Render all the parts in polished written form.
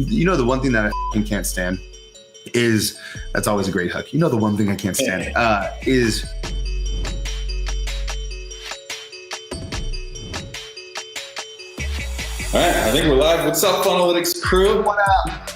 You know, the one thing that I can't stand is, that's always a great hook. You know, the one thing I can't stand is All right, I think we're live. What's up, Funnelytics crew? What up?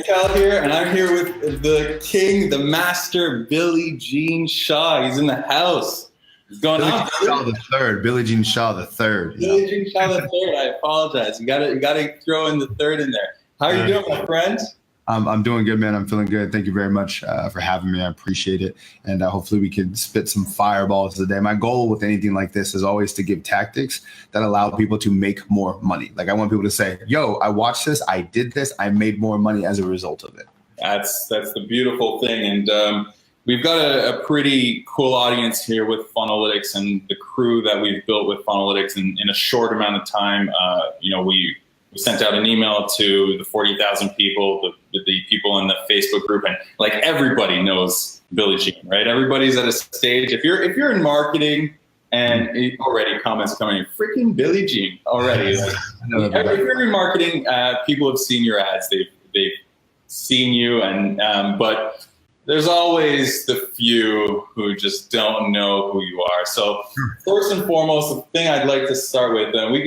Cal here, and I'm here with the king, the master, Billie Jean Shaw. He's in the house. What's going on? Shaw the third, Billie Jean Shaw the third. Billie Jean Shaw the third. I apologize. You gotta throw in the third in there. How are you doing, my friend? I'm doing good, man. I'm feeling good. Thank you very much for having me. I appreciate it. And hopefully we can spit some fireballs today. My goal with anything like this is always to give tactics that allow people to make more money. Like, I want people to say, yo, I watched this, I did this, I made more money as a result of it. That's the beautiful thing. And we've got a pretty cool audience here with Funnelytics and the crew that we've built with Funnelytics in a short amount of time. We sent out an email to the 40,000 people, the people in the Facebook group, and like everybody knows Billie Jean, right? Everybody's at a stage. If you're in marketing, and already comments coming, freaking Billie Jean already. Like, if you're in marketing, people have seen your ads. They've seen you, and but there's always the few who just don't know who you are. So first and foremost, the thing I'd like to start with, and we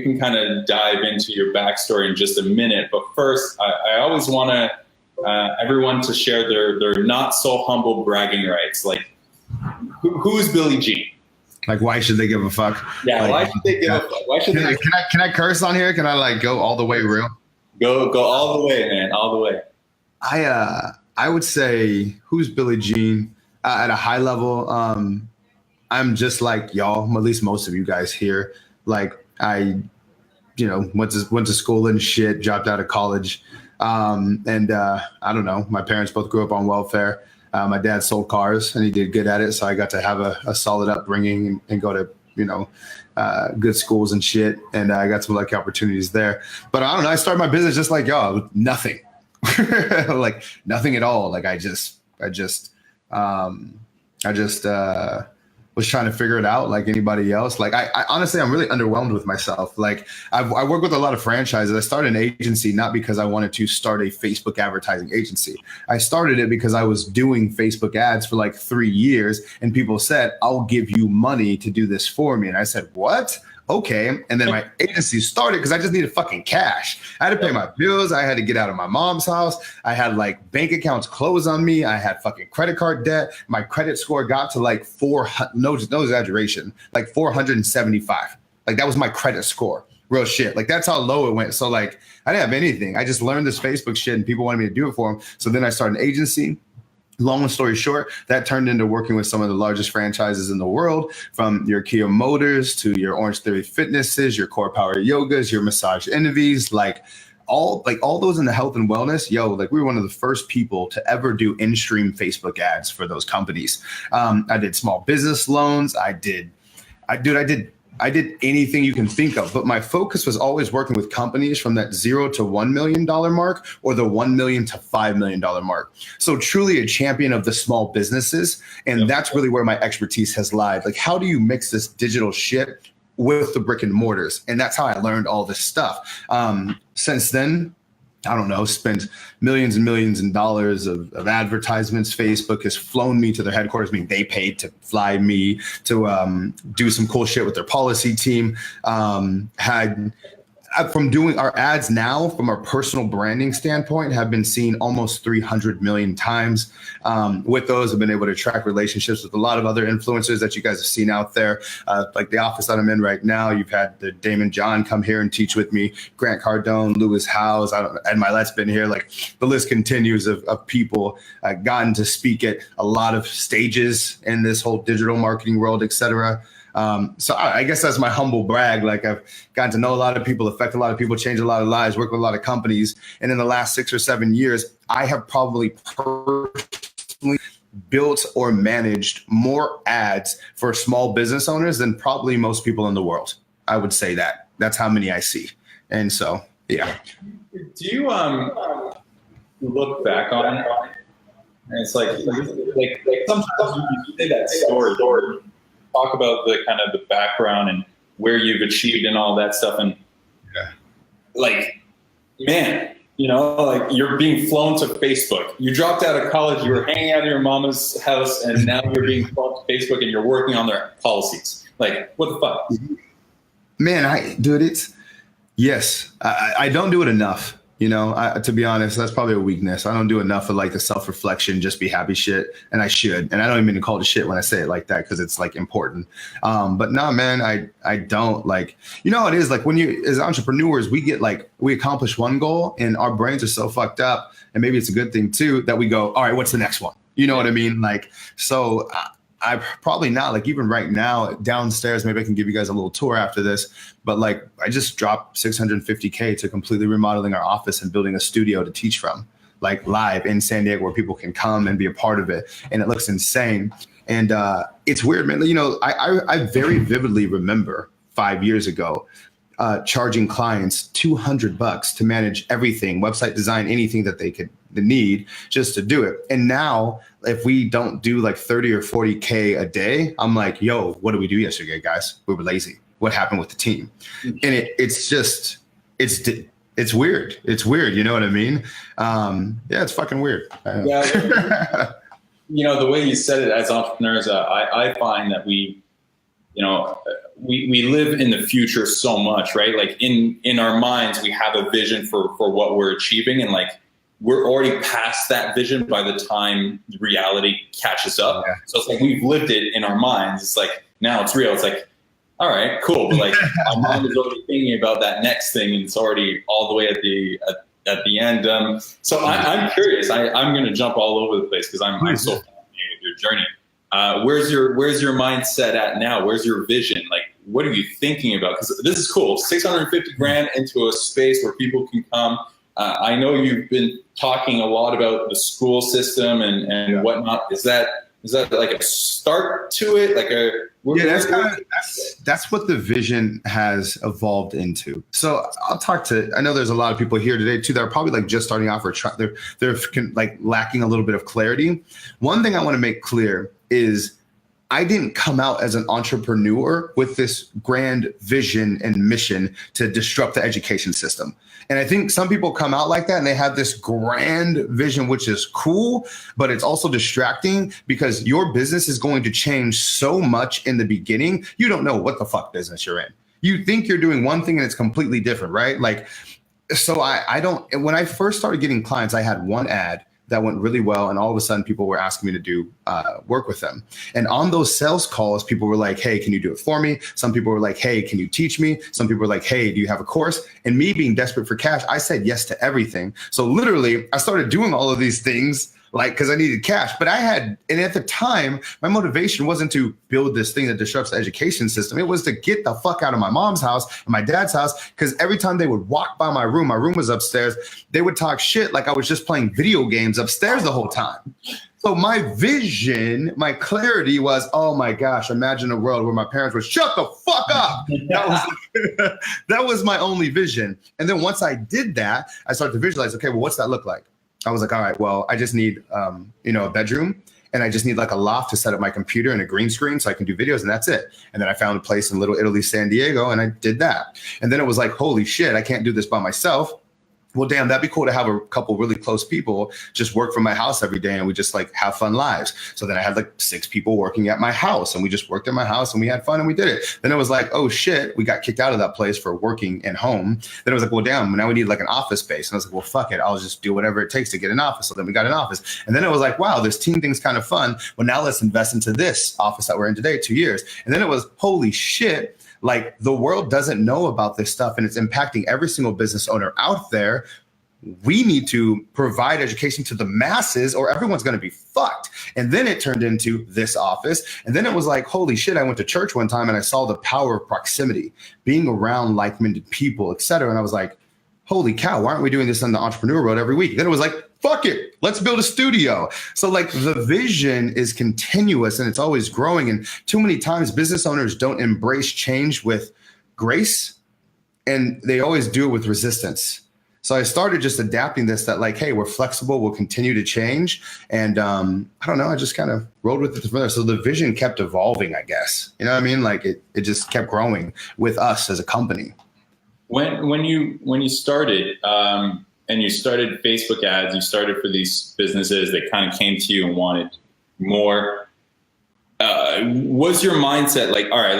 can kind of dive into your backstory in just a minute. But first, I always want everyone to share their not so humble bragging rights. Like, who's Billie Jean? Like, why should they give a fuck? Yeah, like, why should they give a fuck? Why should they? Can I curse on here? Can I like go all the way real? Go all the way, man, all the way. I would say, who's Billie Jean? At a high level, I'm just like y'all, at least most of you guys here. Like, I went to school and shit, dropped out of college. And I don't know, my parents both grew up on welfare. My dad sold cars and he did good at it. So I got to have a solid upbringing and go to, good schools and shit. And I got some lucky opportunities there. But I don't know, I started my business just like y'all, with nothing, like nothing at all. Like I just was trying to figure it out like anybody else. Like I honestly, I'm really underwhelmed with myself. Like I work with a lot of franchises. I started an agency, not because I wanted to start a Facebook advertising agency. I started it because I was doing Facebook ads for like 3 years and people said, I'll give you money to do this for me. And I said, what? Okay. And then my agency started because I just needed fucking cash. I had to pay my bills. I had to get out of my mom's house. I had like bank accounts closed on me. I had fucking credit card debt. My credit score got to like no exaggeration, like 475. Like that was my credit score. Real shit. Like that's how low it went. So like I didn't have anything. I just learned this Facebook shit and people wanted me to do it for them. So then I started an agency. Long story short, that turned into working with some of the largest franchises in the world, from your Kia Motors to your Orange Theory Fitnesses, your Core Power Yogas, your Massage Envies, like all those in the health and wellness. Like we were one of the first people to ever do in-stream Facebook ads for those companies. I did small business loans. I did anything you can think of, but my focus was always working with companies from that $0 to $1 million mark or the $1 million to $5 million mark. So truly a champion of the small businesses. And that's really where my expertise has lied. Like, how do you mix this digital shit with the brick and mortars? And that's how I learned all this stuff. Since then, I don't know, spent millions and millions of dollars of advertisements. Facebook has flown me to their headquarters. I mean, they paid to fly me to do some cool shit with their policy team. From doing our ads now, from our personal branding standpoint, have been seen almost 300 million times. With those, I've been able to track relationships with a lot of other influencers that you guys have seen out there. Like the office that I'm in right now, you've had the Damon John come here and teach with me, Grant Cardone, Lewis Howes, Ed Milet's been here. Like the list continues of people gotten to speak at a lot of stages in this whole digital marketing world, et cetera. So I guess that's my humble brag. Like I've gotten to know a lot of people, affect a lot of people, change a lot of lives, work with a lot of companies. And in the last 6 or 7 years, I have probably personally built or managed more ads for small business owners than probably most people in the world. I would say that. That's how many I see. And so, yeah. Do you look back on it? And it's like sometimes you say that story. Talk about the kind of the background and where you've achieved and all that stuff. And like, man, like you're being flown to Facebook. You dropped out of college, you were hanging out at your mama's house, and now you're being flown to Facebook and you're working on their policies. Like, what the fuck? Man, yes, I don't do it enough. To be honest, that's probably a weakness. I don't do enough of like the self-reflection, just be happy shit. And I should. And I don't even mean to call it shit when I say it like that, because it's like important. But no, man, I don't like, it is like when you, as entrepreneurs, we accomplish one goal and our brains are so fucked up. And maybe it's a good thing too, that we go, all right, what's the next one? You know what I mean? Like, so I probably not, like, even right now downstairs, maybe I can give you guys a little tour after this, but like I just dropped $650K to completely remodeling our office and building a studio to teach from, like live in San Diego, where people can come and be a part of it. And it looks insane. And it's weird, man. I very vividly remember 5 years ago charging clients $200 to manage everything, website design, anything that they could need just to do it. And now if we don't do like 30 or 40K a day, I'm like, yo, what did we do yesterday, guys? We were lazy. What happened with the team? And it's weird. It's weird. You know what I mean? Yeah, it's fucking weird. Yeah. The way you said it, as entrepreneurs, I find that we live in the future so much, right? Like in our minds, we have a vision for what we're achieving, and like we're already past that vision by the time reality catches up. Yeah. So it's like we've lived it in our minds. It's like now it's real. It's like, all right, cool. But like my mind is already thinking about that next thing, and it's already all the way at the end. So I'm curious. I'm going to jump all over the place because I'm so fascinated with your journey. Where's your mindset at now? Where's your vision? Like, what are you thinking about? Because this is cool. 650 grand into a space where people can come. I know you've been talking a lot about the school system and whatnot. Is that like a start to it? That's what the vision has evolved into. So I know there's a lot of people here today too that are probably like just starting off or they're like lacking a little bit of clarity. One thing I want to make clear is I didn't come out as an entrepreneur with this grand vision and mission to disrupt the education system. And I think some people come out like that and they have this grand vision, which is cool, but it's also distracting because your business is going to change so much in the beginning. You don't know what the fuck business you're in. You think you're doing one thing and it's completely different, right? Like, so I don't, when I first started getting clients, I had one ad that went really well. And all of a sudden people were asking me to do work with them. And on those sales calls, people were like, hey, can you do it for me? Some people were like, hey, can you teach me? Some people were like, hey, do you have a course? And me being desperate for cash, I said yes to everything. So literally I started doing all of these things like, cause I needed cash, but and at the time, my motivation wasn't to build this thing that disrupts the education system. It was to get the fuck out of my mom's house and my dad's house. Cause every time they would walk by my room was upstairs. They would talk shit like I was just playing video games upstairs the whole time. So my vision, my clarity was, oh my gosh, imagine a world where my parents would shut the fuck up. That was my only vision. And then once I did that, I started to visualize, okay, well, what's that look like? I was like, all right, well, I just need, a bedroom, and I just need like a loft to set up my computer and a green screen so I can do videos, and that's it. And then I found a place in Little Italy, San Diego, and I did that. And then it was like, holy shit, I can't do this by myself. Well, damn, that'd be cool to have a couple really close people just work from my house every day and we just like have fun lives. So then I had like 6 people working at my house and we just worked at my house and we had fun and we did it. Then it was like, oh shit, we got kicked out of that place for working at home. Then it was like, well, damn, now we need like an office space. And I was like, well, fuck it. I'll just do whatever it takes to get an office. So then we got an office. And then it was like, wow, this team thing's kind of fun. Well, now let's invest into this office that we're in today, 2 years. And then it was, holy shit. Like the world doesn't know about this stuff and it's impacting every single business owner out there. We need to provide education to the masses or everyone's going to be fucked. And then it turned into this office. And then it was like, holy shit, I went to church one time and I saw the power of proximity, being around like-minded people, et cetera. And I was like, holy cow, why aren't we doing this on the Entrepreneur Road every week? Then it was like, fuck it, let's build a studio. So like the vision is continuous and it's always growing. And too many times business owners don't embrace change with grace and they always do it with resistance. So I started just adapting this that like, hey, we're flexible. We'll continue to change. And I don't know, I just kind of rolled with it from there. So the vision kept evolving, I guess. You know what I mean? Like it just kept growing with us as a company. When you started and you started Facebook ads, you started for these businesses that kind of came to you and wanted more. Was your mindset like, all right,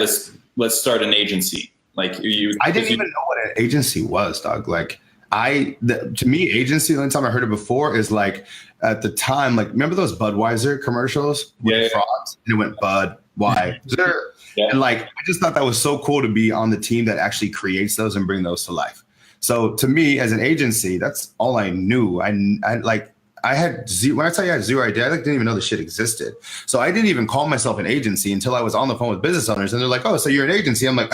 let's start an agency? Like I didn't even know what an agency was, dog. Like to me, agency, the only time I heard it before is like at the time, like remember those Budweiser commercials with the frogs? And it went Budweiser. Yeah. And like, I just thought that was so cool to be on the team that actually creates those and bring those to life. So to me as an agency, that's all I knew. I had zero, when I tell you I had zero idea, I didn't even know this shit existed. So I didn't even call myself an agency until I was on the phone with business owners and they're like, oh, so you're an agency. I'm like,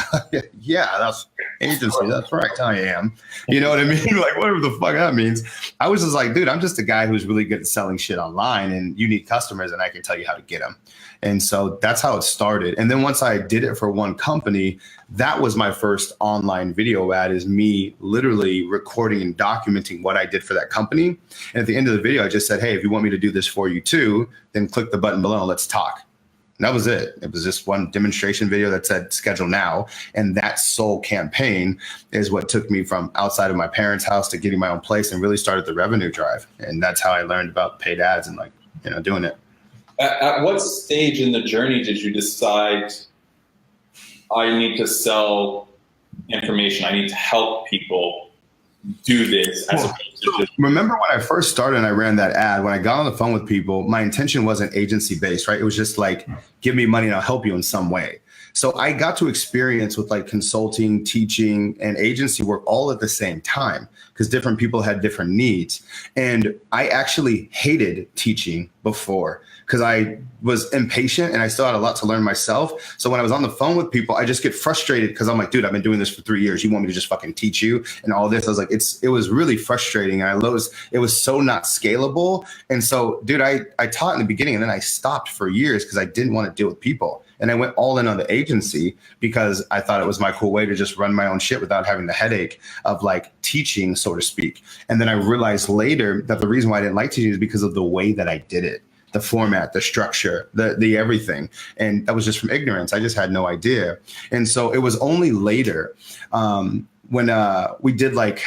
yeah, that's agency. That's right. I am. You know what I mean? Like whatever the fuck that means. I was just like, dude, I'm just a guy who's really good at selling shit online and you need customers and I can tell you how to get them. And so that's how it started. And then once I did it for one company, that was my first online video ad, is me literally recording and documenting what I did for that company. And at the end of the video, I just said, hey, if you want me to do this for you too, then click the button below and let's talk. And that was it. It was just one demonstration video that said schedule now. And that sole campaign is what took me from outside of my parents' house to getting my own place and really started the revenue drive. And that's how I learned about paid ads and doing it. At what stage in the journey did you decide I need to sell information? I need to help people do this as opposed to just... Remember when I first started and I ran that ad, when I got on the phone with people, my intention wasn't agency based, right? It was just like, give me money and I'll help you in some way. So I got to experience with like consulting, teaching, and agency work all at the same time because different people had different needs. And I actually hated teaching before because I was impatient and I still had a lot to learn myself. So when I was on the phone with people, I just get frustrated because I'm like, dude, I've been doing this for 3 years. You want me to just fucking teach you and all this? I was like, it was really frustrating. And it was so not scalable. And so, dude, I taught in the beginning and then I stopped for years because I didn't want to deal with people. And I went all in on the agency because I thought it was my cool way to just run my own shit without having the headache of like teaching, so to speak. And then I realized later that the reason why I didn't like teaching is because of the way that I did it. The format, the structure, the everything. And that was just from ignorance. I just had no idea. And so it was only later when we did like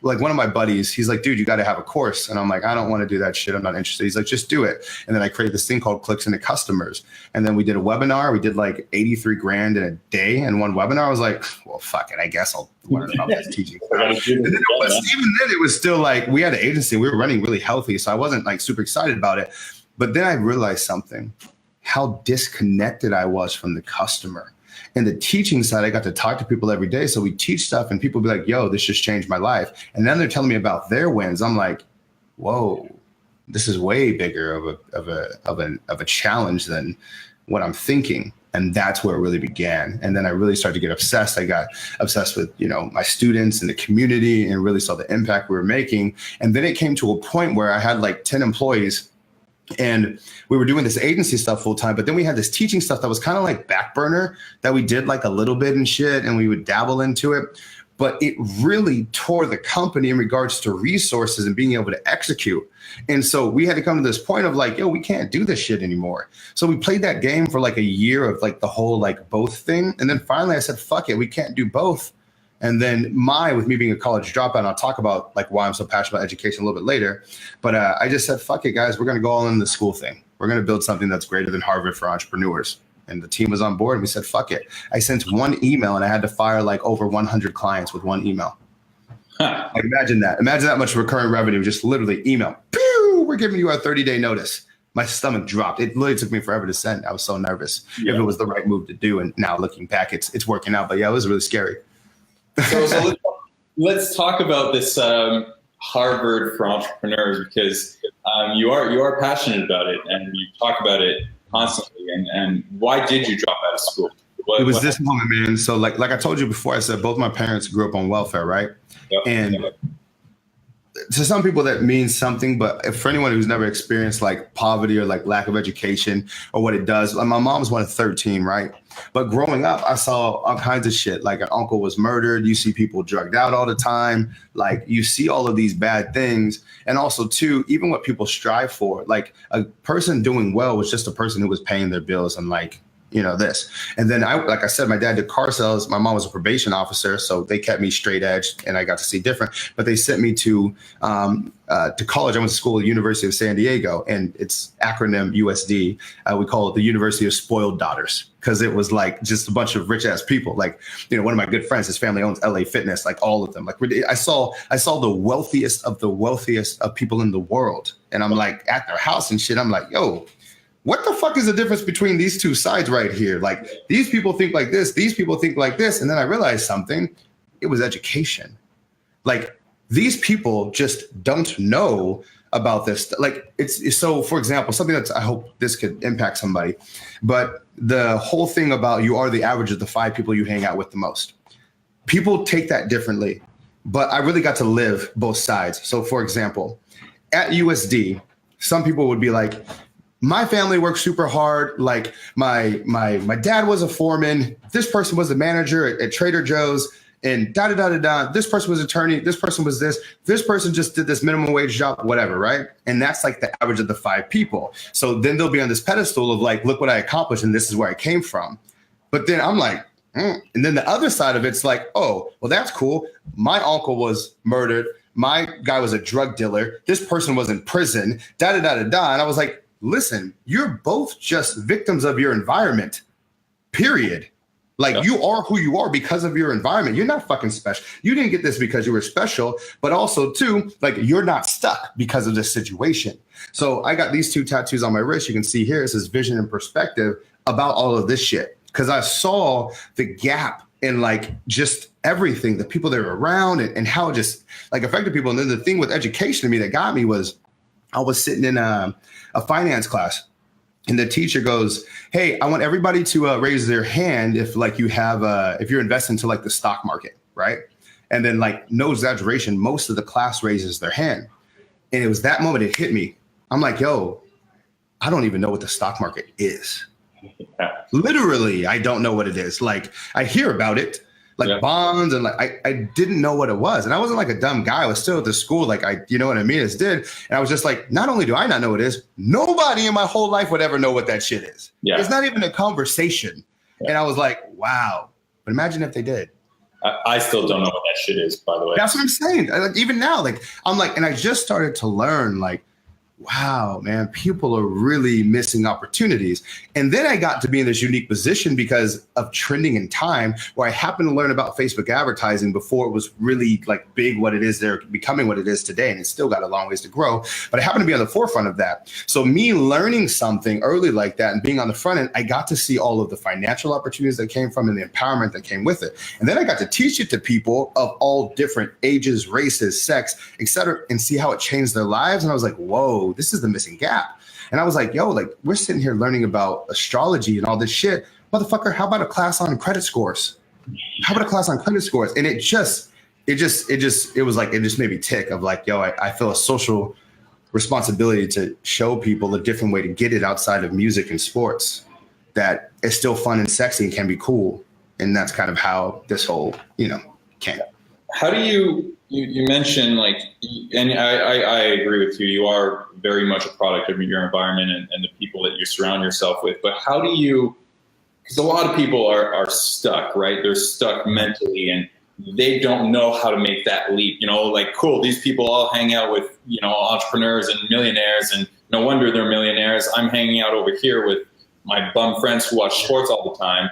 one of my buddies, he's like, dude, you got to have a course. And I'm like, I don't want to do that shit. I'm not interested. He's like, just do it. And then I created this thing called Clicks into Customers. And then we did a webinar. We did like 83 grand in a day in one webinar. I was like, well, fuck it. I guess I'll learn about this teaching. And then even then it was still like, we had an agency. We were running really healthy. So I wasn't like super excited about it. But then I realized something, how disconnected I was from the customer. And the teaching side, I got to talk to people every day. So we teach stuff and people be like, yo, this just changed my life. And then they're telling me about their wins. I'm like, whoa, this is way bigger of a challenge than what I'm thinking. And that's where it really began. And then I really started to get obsessed. I got obsessed with, my students and the community and really saw the impact we were making. And then it came to a point where I had like 10 employees. And we were doing this agency stuff full time, but then we had this teaching stuff that was kind of like back burner that we did like a little bit and shit, and we would dabble into it. But it really tore the company in regards to resources and being able to execute. And so we had to come to this point of like, yo, we can't do this shit anymore. So we played that game for like a year of like the whole like both thing. And then finally I said, fuck it, we can't do both. And then with me being a college dropout, and I'll talk about like why I'm so passionate about education a little bit later. But I just said, fuck it, guys, we're going to go all in the school thing. We're going to build something that's greater than Harvard for entrepreneurs. And the team was on board and we said, fuck it. I sent one email and I had to fire like over 100 clients with one email. Like, imagine that. Imagine that much recurring revenue, just literally email. Pew! We're giving you a 30-day notice. My stomach dropped. It literally took me forever to send. I was so nervous if it was the right move to do. And now looking back, it's working out. But yeah, it was really scary. So let's talk about this Harvard for entrepreneurs, because you are passionate about it and you talk about it constantly. And why did you drop out of school? It was this moment, man. So like I told you before, I said both my parents grew up on welfare, right? Yep. And to some people that means something, but for anyone who's never experienced like poverty or like lack of education or what it does, like my mom was one of 13, right? But growing up, I saw all kinds of shit. Like an uncle was murdered. You see people drugged out all the time. Like you see all of these bad things. And also too, even what people strive for, like a person doing well was just a person who was paying their bills and like this. And then like I said, my dad did car sales. My mom was a probation officer, so they kept me straight edge and I got to see different. But they sent me to college. I went to school at the University of San Diego, and it's acronym USD. We call it the University of Spoiled Daughters, because it was like just a bunch of rich ass people. Like, one of my good friends, his family owns LA Fitness, like all of them. Like I saw the wealthiest of people in the world. And I'm like at their house and shit. I'm like, yo, what the fuck is the difference between these two sides right here? Like, these people think like this, these people think like this. And then I realized something. It was education. Like, these people just don't know about this. Like, it's so, for example, something that's, I hope this could impact somebody, but the whole thing about you are the average of the 5 people you hang out with the most. People take that differently, but I really got to live both sides. So for example, at USD, some people would be like, my family worked super hard. Like my dad was a foreman. This person was a manager at Trader Joe's, and da da da da da. This person was an attorney. This person was this. This person just did this minimum wage job, whatever, right? And that's like the average of the 5 people. So then they'll be on this pedestal of like, look what I accomplished, and this is where I came from. But then I'm like, and then the other side of it's like, oh, well, that's cool. My uncle was murdered. My guy was a drug dealer. This person was in prison. Da da da da da. And I was like, listen, you're both just victims of your environment, period. Like, you are who you are because of your environment. You're not fucking special. You didn't get this because you were special, but also too, like, you're not stuck because of this situation. So I got these 2 tattoos on my wrist. You can see here, it says vision and perspective about all of this shit. Because I saw the gap in like just everything, the people that were around and how it just like affected people. And then the thing with education to me that got me was I was sitting in a finance class, and the teacher goes, hey, I want everybody to raise their hand if like you have if you're investing into like the stock market, right? And then, like, no exaggeration, most of the class raises their hand. And it was that moment it hit me. I'm like, yo, I don't even know what the stock market is. Yeah. Literally, I don't know what it is. Like, I hear about it, like bonds, and like I didn't know what it was. And I wasn't like a dumb guy. I was still at the school, like you know what I mean, as did. And I was just like, not only do I not know what it is, nobody in my whole life would ever know what that shit is. Yeah. It's not even a conversation. Yeah. And I was like, wow. But imagine if they did. I still don't know what that shit is, by the way. That's what I'm saying. Like, even now, like, I'm like, and I just started to learn, like, wow, man, people are really missing opportunities. And then I got to be in this unique position because of trending in time, where I happened to learn about Facebook advertising before it was really like big what it is, they're becoming what it is today. And it's still got a long ways to grow, but I happened to be on the forefront of that. So me learning something early like that and being on the front end, I got to see all of the financial opportunities that came from and the empowerment that came with it. And then I got to teach it to people of all different ages, races, sex, et cetera, and see how it changed their lives. And I was like, whoa, this is the missing gap. And I was like, yo, like, we're sitting here learning about astrology and all this shit. Motherfucker, how about a class on credit scores? How about a class on credit scores? And it just made me tick of like, yo, I feel a social responsibility to show people a different way to get it outside of music and sports that is still fun and sexy and can be cool. And that's kind of how this whole, came. How do you mentioned, like, and I agree with you, you are very much a product of your environment and the people that you surround yourself with, but how do you, because a lot of people are stuck, right? They're stuck mentally and they don't know how to make that leap, like, cool, these people all hang out with, entrepreneurs and millionaires, and no wonder they're millionaires. I'm hanging out over here with my bum friends who watch sports all the time.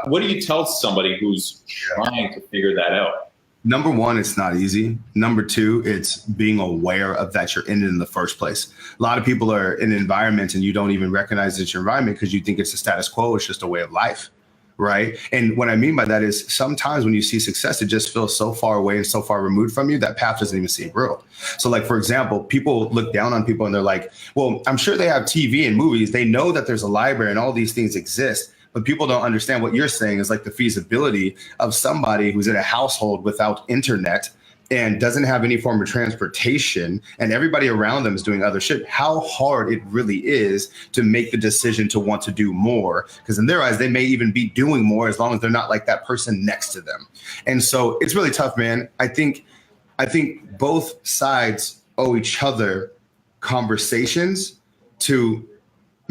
What do you tell somebody who's trying to figure that out? Number one, it's not easy. Number two, it's being aware of that you're in it in the first place. A lot of people are in an environment and you don't even recognize it's your environment because you think it's the status quo. It's just a way of life, right? And what I mean by that is sometimes when you see success, it just feels so far away and so far removed from you that path doesn't even seem real. So like, for example, people look down on people and they're like, well, I'm sure they have TV and movies. They know that there's a library and all these things exist. But people don't understand what you're saying is like the feasibility of somebody who's in a household without internet and doesn't have any form of transportation and everybody around them is doing other shit, how hard it really is to make the decision to want to do more. Because in their eyes, they may even be doing more as long as they're not like that person next to them. And so it's really tough, man. I think both sides owe each other conversations to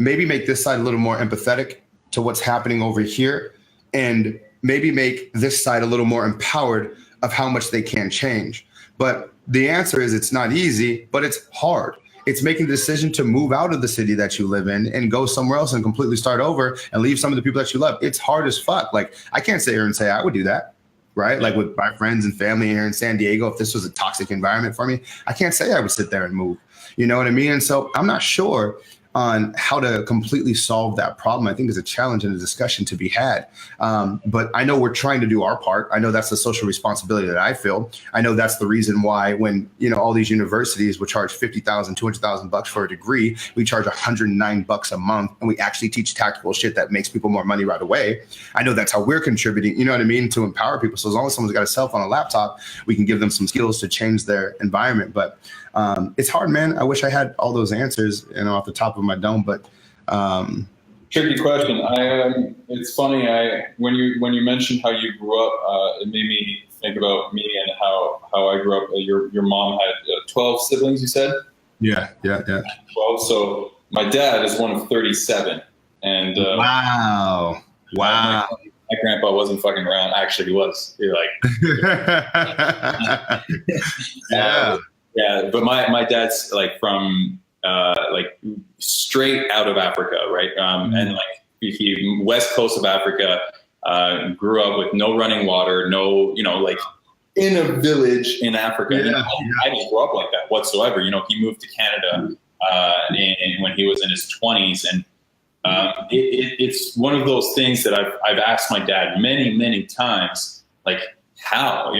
maybe make this side a little more empathetic to what's happening over here, and maybe make this side a little more empowered of how much they can change. But the answer is it's not easy, but it's hard. It's making the decision to move out of the city that you live in and go somewhere else and completely start over and leave some of the people that you love. It's hard as fuck. Like, I can't sit here and say I would do that, right? Like with my friends and family here in San Diego, if this was a toxic environment for me, I can't say I would sit there and move. You know what I mean? And so I'm not sure on how to completely solve that problem. I think there's a challenge and a discussion to be had. But I know we're trying to do our part. I know that's the social responsibility that I feel. I know that's the reason why when, all these universities would charge $50,000, $200,000 for a degree, we charge $109 a month, and we actually teach tactical shit that makes people more money right away. I know that's how we're contributing, you know what I mean, to empower people. So as long as someone's got a cell phone, a laptop, we can give them some skills to change their environment. But it's hard, man. I wish I had all those answers, off the top of my dome, but tricky question. It's funny. When you mentioned how you grew up, it made me think about me and how I grew up. Your mom had 12 siblings, you said? Yeah. 12. So my dad is one of 37, and wow. My grandpa wasn't fucking around. Actually, he was. You're like, yeah. Yeah, but my dad's like from straight out of Africa, right? And like he west coast of Africa, grew up with no running water, no, like in a village in Africa. Yeah. I didn't grow up like that whatsoever. He moved to Canada when he was in his 20s, and it's one of those things that I've asked my dad many times, like, how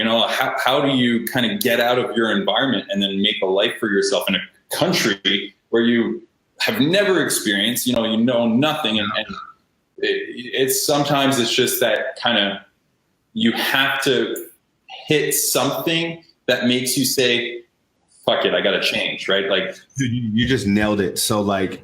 do you kind of get out of your environment and then make a life for yourself in a country where you have never experienced, you know nothing. And it's sometimes it's just that kind of, you have to hit something that makes you say, fuck it, I got to change. Right. Like you just nailed it. So like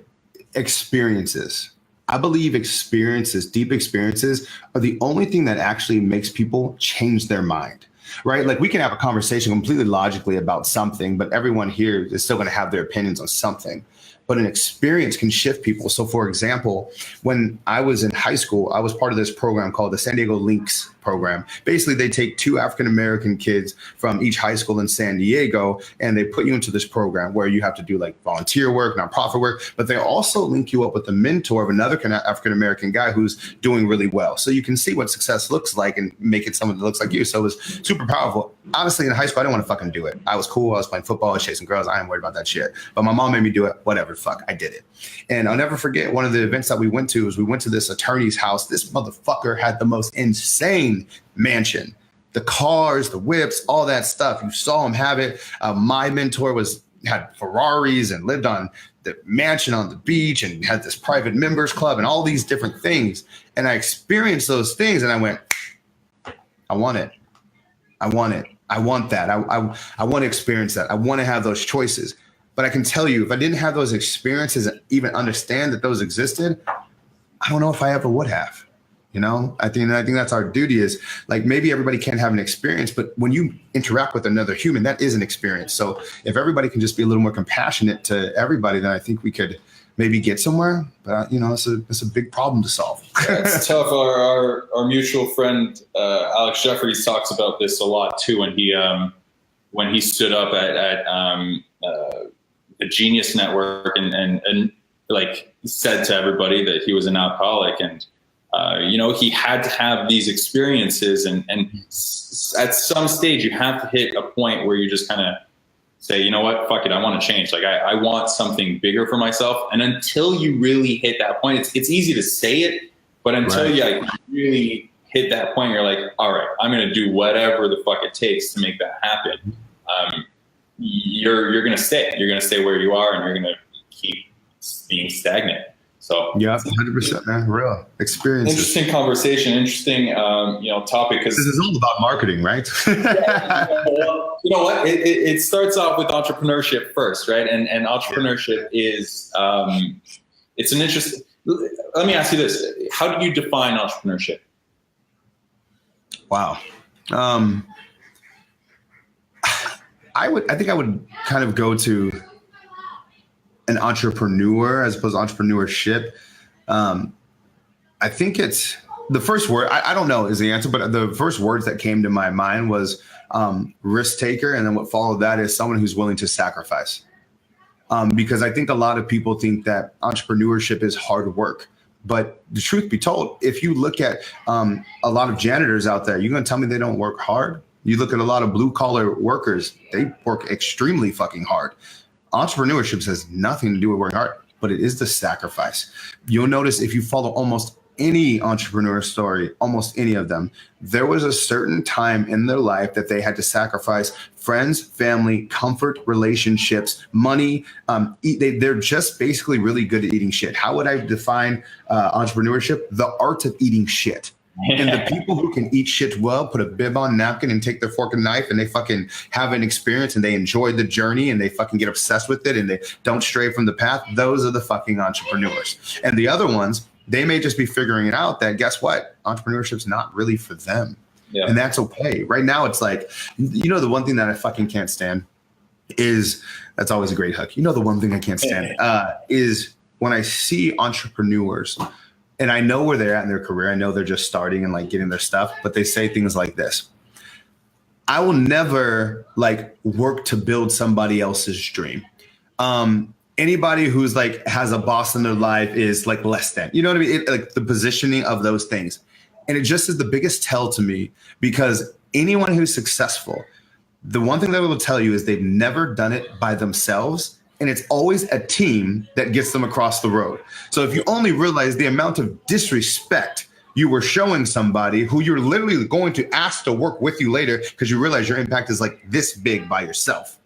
experiences. I believe experiences, deep experiences, are the only thing that actually makes people change their mind, right? Like we can have a conversation completely logically about something, but everyone here is still going to have their opinions on something. But an experience can shift people. So for example, when I was in high school, I was part of this program called the San Diego Links program. Basically, they take 2 African-American kids from each high school in San Diego, and they put you into this program where you have to do like volunteer work, nonprofit work, but they also link you up with the mentor of another African-American guy who's doing really well. So you can see what success looks like and make it someone that looks like you. So it was super powerful. Honestly, in high school, I didn't want to fucking do it. I was cool. I was playing football. I was chasing girls. I ain't worried about that shit. But my mom made me do it. Whatever. Fuck, I did it. And I'll never forget one of the events that we went to this attorney's house. This motherfucker had the most insane mansion, the cars, the whips, all that stuff. You saw him have it. My mentor had Ferraris and lived on the mansion on the beach and had this private members club and all these different things. And I experienced those things and I went, I want it. I want it. I want that. I want to experience that. I want to have those choices. But I can tell you, if I didn't have those experiences and even understand that those existed, I don't know if I ever would have. I think that's our duty is like, maybe everybody can't have an experience, but when you interact with another human, that is an experience. So if everybody can just be a little more compassionate to everybody, then I think we could maybe get somewhere. But it's a big problem to solve. Yeah, it's tough. Our mutual friend Alex Jeffries talks about this a lot too. When he stood up at the Genius Network and like said to everybody that he was an alcoholic, and he had to have these experiences, and at some stage you have to hit a point where you just kind of say, you know what, fuck it, I want to change. Like I want something bigger for myself. And until you really hit that point, it's easy to say it, but until you really hit that point, you're like, all right, I'm going to do whatever the fuck it takes to make that happen. You're going to stay. You're going to stay where you are, and you're going to keep being stagnant. So yeah, 100%, man. Real experiences. Interesting conversation. Interesting, topic. Because this is all about marketing, right? Well, you know what? It starts off with entrepreneurship first, right? And entrepreneurship is it's an interesting. Let me ask you this: how do you define entrepreneurship? Wow. I think I would kind of go to an entrepreneur as opposed to entrepreneurship, I think it's the first word. I don't know is the answer, but the first words that came to my mind was risk taker. And then what followed that is someone who's willing to sacrifice. Because I think a lot of people think that entrepreneurship is hard work. But the truth be told, if you look at a lot of janitors out there, you're going to tell me they don't work hard? You look at a lot of blue collar workers, they work extremely fucking hard. Entrepreneurship has nothing to do with working hard, but it is the sacrifice. You'll notice if you follow almost any entrepreneur story, almost any of them, there was a certain time in their life that they had to sacrifice friends, family, comfort, relationships, money. They're just basically really good at eating shit. How would I define entrepreneurship? The art of eating shit. And the people who can eat shit well, put a bib on, napkin, and take their fork and knife, and they fucking have an experience, and they enjoy the journey, and they fucking get obsessed with it, and they don't stray from the path. Those are the fucking entrepreneurs. And the other ones, they may just be figuring it out that, guess what? Entrepreneurship's not really for them. Yeah. And that's okay. Right now, it's like, the one thing that I fucking can't stand is, that's always a great hook. The one thing I can't stand is when I see entrepreneurs, and I know where they're at in their career. I know they're just starting and like getting their stuff, but they say things like this: I will never like work to build somebody else's dream. Anybody who's like has a boss in their life is like less than, you know what I mean? Like the positioning of those things. And it just is the biggest tell to me, because anyone who's successful, the one thing that I will tell you is they've never done it by themselves. And it's always a team that gets them across the road. So if you only realize the amount of disrespect you were showing somebody who you're literally going to ask to work with you later because you realize your impact is like this big by yourself,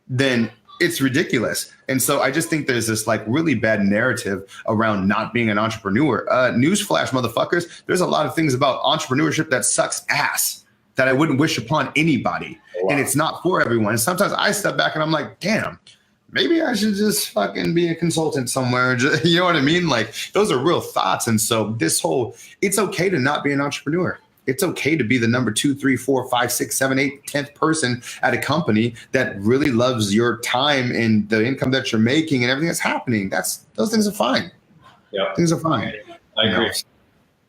then it's ridiculous. And so I just think there's this like really bad narrative around not being an entrepreneur. Newsflash, motherfuckers, there's a lot of things about entrepreneurship that sucks ass that I wouldn't wish upon anybody. Wow. And it's not for everyone. And sometimes I step back and I'm like, damn, maybe I should just fucking be a consultant somewhere. You know what I mean? Like, those are real thoughts. And so it's okay to not be an entrepreneur. It's okay to be the number 2, 3, 4, 5, 6, 7, 8, 10th person at a company that really loves your time and the income that you're making and everything that's happening. Those things are fine. Yeah, things are fine. I agree.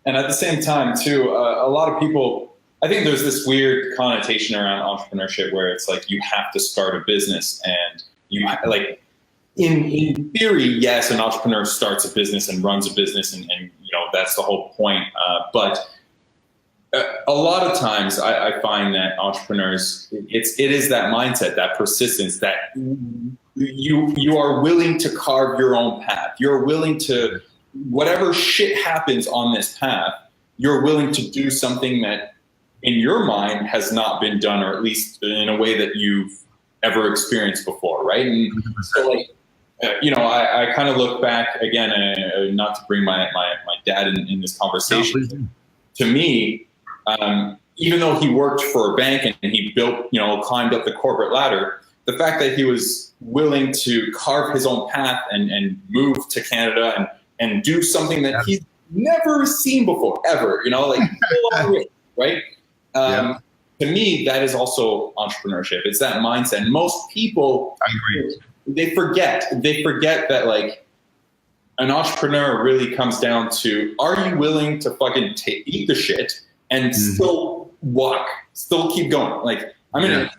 And at the same time, too, a lot of people, I think there's this weird connotation around entrepreneurship where it's like you have to start a business, and you like in theory, yes, an entrepreneur starts a business and runs a business, and that's the whole point. But a lot of times I find that entrepreneurs, it is that mindset, that persistence, that you are willing to carve your own path. You're willing to, whatever shit happens on this path, you're willing to do something that in your mind has not been done, or at least in a way that you've ever experienced before, right? And so like, I kind of look back again, not to bring my dad in this conversation. No, to me, even though he worked for a bank and he built, climbed up the corporate ladder, the fact that he was willing to carve his own path and move to Canada and do something that he's never seen before, ever, right? To me, that is also entrepreneurship. It's that mindset. And most people, I agree, they forget that like an entrepreneur really comes down to, are you willing to fucking eat the shit and still walk, still keep going? Like, I'm going to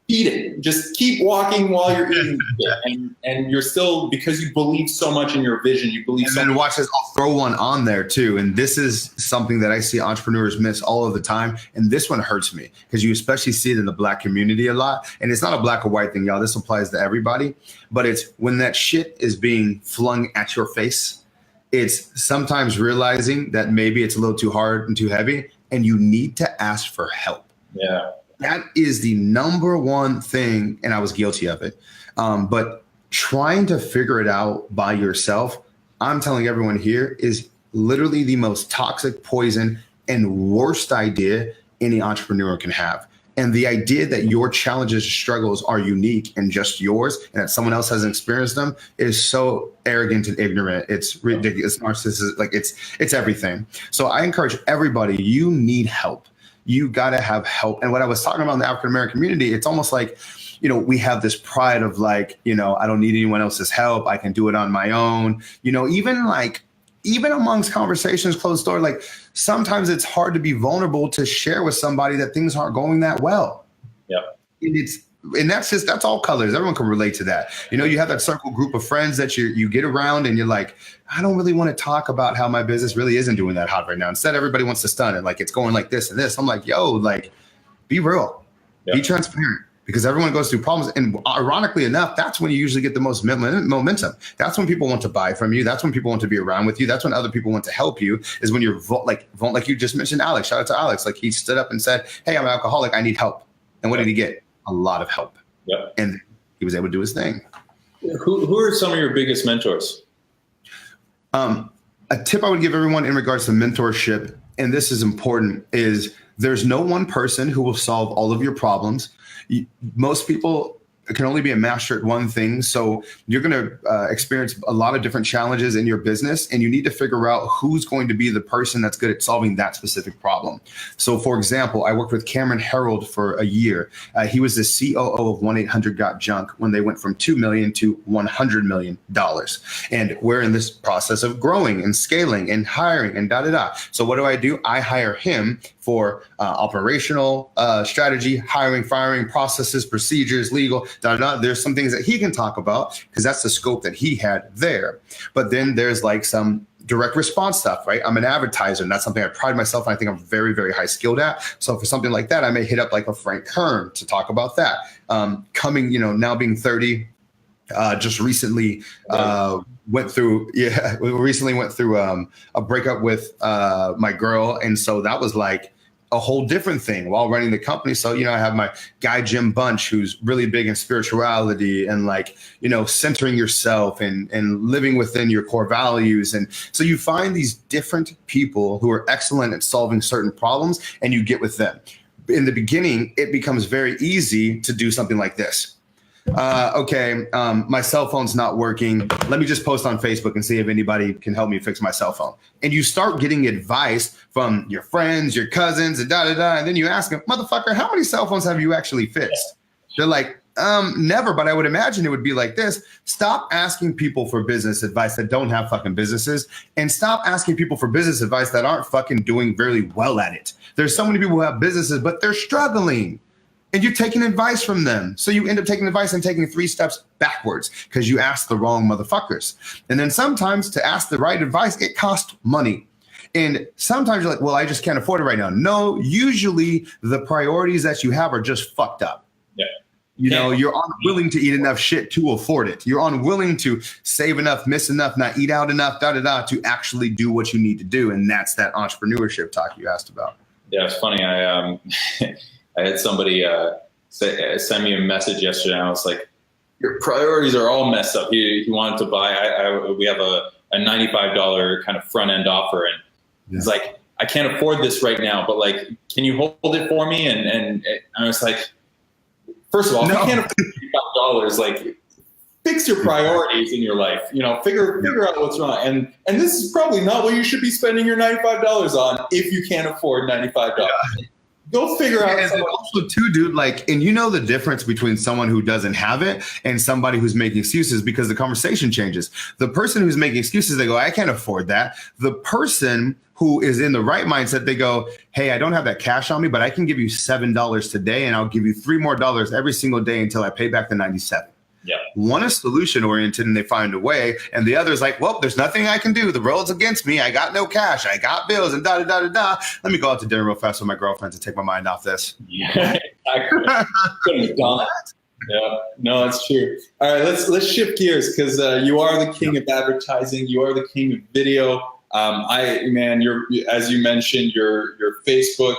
eat it. Just keep walking while you're eating it. And you're still, because you believe so much in your vision, you believe so much. And watch this, I'll throw one on there too. And this is something that I see entrepreneurs miss all of the time. And this one hurts me because you especially see it in the Black community a lot. And it's not a black or white thing, y'all. This applies to everybody. But it's when that shit is being flung at your face, it's sometimes realizing that maybe it's a little too hard and too heavy, and you need to ask for help. Yeah. That is the number one thing, and I was guilty of it. But trying to figure it out by yourself, I'm telling everyone here, is literally the most toxic poison and worst idea any entrepreneur can have. And the idea that your challenges and struggles are unique and just yours, and that someone else hasn't experienced them, is so arrogant and ignorant. It's ridiculous, narcissistic, like it's everything. So I encourage everybody, you need help. You got to have help. And what I was talking about in the African-American community, it's almost like we have this pride of like, I don't need anyone else's help. I can do it on my own. Even amongst conversations closed door, like sometimes it's hard to be vulnerable to share with somebody that things aren't going that well. Yeah. And that's all colors. Everyone can relate to that. You have that circle group of friends that you get around and you're like, I don't really want to talk about how my business really isn't doing that hot right now. Instead, everybody wants to stun it. Like it's going like this and this. I'm like, yo, like be real, be transparent. Because everyone goes through problems. And ironically enough, that's when you usually get the most momentum. That's when people want to buy from you. That's when people want to be around with you. That's when other people want to help you, is when you're like you just mentioned, Alex. Shout out to Alex. Like he stood up and said, hey, I'm an alcoholic. I need help. And what did he get? A lot of help. Yep. And he was able to do his thing. Who are some of your biggest mentors? A tip I would give everyone in regards to mentorship, and this is important, is there's no one person who will solve all of your problems. Most people can only be a master at one thing. So you're going to experience a lot of different challenges in your business, and you need to figure out who's going to be the person that's good at solving that specific problem. So for example, I worked with Cameron Herold for a year. He was the COO of 1-800-GOT-JUNK when they went from $2 million to $100 million. And we're in this process of growing and scaling and hiring and So what do? I hire him for operational strategy, hiring, firing, processes, procedures, legal, There's some things that he can talk about because that's the scope that he had there. But then there's like some direct response stuff, right? I'm an advertiser, and that's something I pride myself on. I think I'm very, very high skilled at. So for something like that, I may hit up like a Frank Kern to talk about that. Now being 30, just recently went through a breakup with my girl. And so that was like a whole different thing while running the company. So, I have my guy, Jim Bunch, who's really big in spirituality and like, centering yourself and living within your core values. And so you find these different people who are excellent at solving certain problems and you get with them. In the beginning, it becomes very easy to do something like this. My cell phone's not working. Let me just post on Facebook and see if anybody can help me fix my cell phone. And you start getting advice from your friends, your cousins, and and then you ask them, motherfucker, how many cell phones have you actually fixed? They're like, never, but I would imagine it would be like this. Stop asking people for business advice that don't have fucking businesses, and stop asking people for business advice that aren't fucking doing very well at it. There's so many people who have businesses, but they're struggling. And you're taking advice from them. So you end up taking advice and taking 3 steps backwards because you asked the wrong motherfuckers. And then sometimes to ask the right advice, it costs money. And sometimes you're like, well, I just can't afford it right now. No, usually the priorities that you have are just fucked up. Yeah. You're unwilling to eat enough shit to afford it. You're unwilling to save enough, miss enough, not eat out enough, to actually do what you need to do. And that's that entrepreneurship talk you asked about. Yeah, it's funny. I had somebody send me a message yesterday. And I was like, your priorities are all messed up. He wanted to buy, we have a $95 kind of front end offer. And he's like, I can't afford this right now, but like, can you hold it for me? And I was like, first of all, if you can't afford $95, like fix your priorities in your life, figure out what's wrong. And this is probably not what you should be spending your $95 on if you can't afford $95. Yeah. Go figure out. And also too, dude, like, and the difference between someone who doesn't have it and somebody who's making excuses, because the conversation changes. The person who's making excuses, they go, I can't afford that. The person who is in the right mindset, they go, hey, I don't have that cash on me, but I can give you $7 today, and I'll give you $3 more every single day until I pay back the 97. Yeah. One is solution oriented and they find a way, and the other is like, well, there's nothing I can do. The road's against me. I got no cash. I got bills and Let me go out to dinner real fast with my girlfriend to take my mind off this. Yeah, I couldn't have done that. Yeah, no, that's true. All right, let's shift gears because you are the king of advertising. You are the king of video. You're, as you mentioned, your Facebook,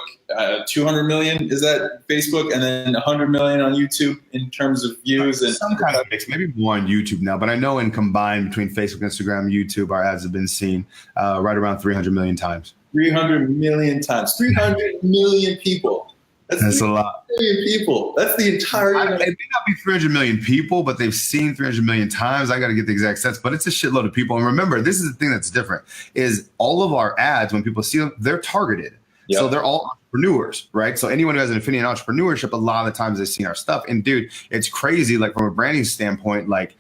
200 million, is that Facebook? And then 100 million on YouTube in terms of views and some kind of mix, maybe more on YouTube now, but I know in combined between Facebook, Instagram, YouTube, our ads have been seen right around 300 million times. 300 million times, 300 million people. That's a lot. Million people. That's the entire. It may not be 300 million people, but they've seen 300 million times. I got to get the exact stats, but it's a shitload of people. And remember, this is the thing that's different: is all of our ads, when people see them, they're targeted. Yep. So they're all entrepreneurs, right? So anyone who has an affinity in entrepreneurship, a lot of the times they've seen our stuff. And dude, it's crazy. Like from a branding standpoint, like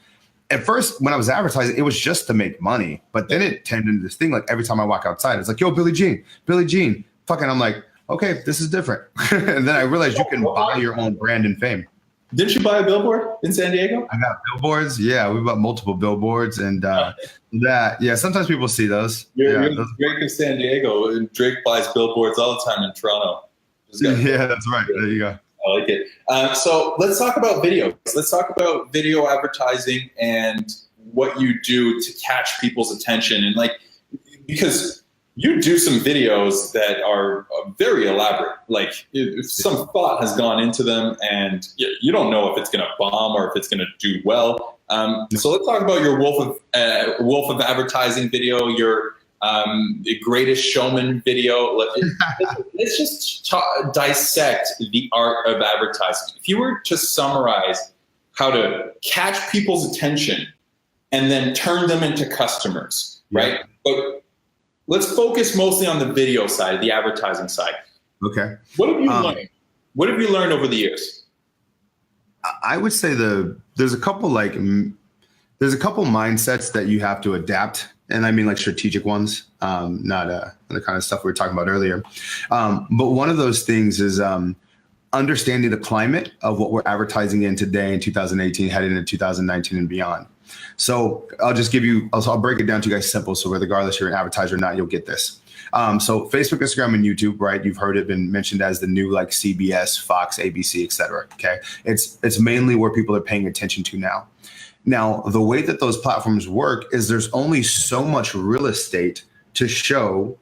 at first when I was advertising, it was just to make money. But then it turned into this thing. Like every time I walk outside, it's like, yo, Billie Jean. Fucking, I'm like, okay, this is different. And then I realized you can buy your own brand and fame. Didn't you buy a billboard in San Diego? I got billboards. Yeah, we bought multiple billboards, and sometimes people see those. You're Drake of San Diego, and Drake buys billboards all the time in Toronto. Yeah, that's right. There you go. I like it. So let's talk about video. Let's talk about video advertising and what you do to catch people's attention, and like because you do some videos that are very elaborate. Like if some thought has gone into them and you don't know if it's going to bomb or if it's going to do well. So let's talk about your Wolf of Advertising video, your Greatest Showman video. Let's just dissect the art of advertising. If you were to summarize how to catch people's attention and then turn them into customers, right? But let's focus mostly on the video side, the advertising side. Okay. What have you learned? What have you learned over the years? I would say there's a couple mindsets that you have to adapt, and I mean like strategic ones, not the kind of stuff we were talking about earlier. But one of those things is understanding the climate of what we're advertising in today in 2018, heading into 2019 and beyond. So I'll break it down to you guys simple. So regardless you're an advertiser or not, you'll get this. So Facebook, Instagram, and YouTube, right? You've heard it been mentioned as the new like CBS, Fox, ABC, et cetera. Okay. It's mainly where people are paying attention to now. Now, the way that those platforms work is there's only so much real estate to show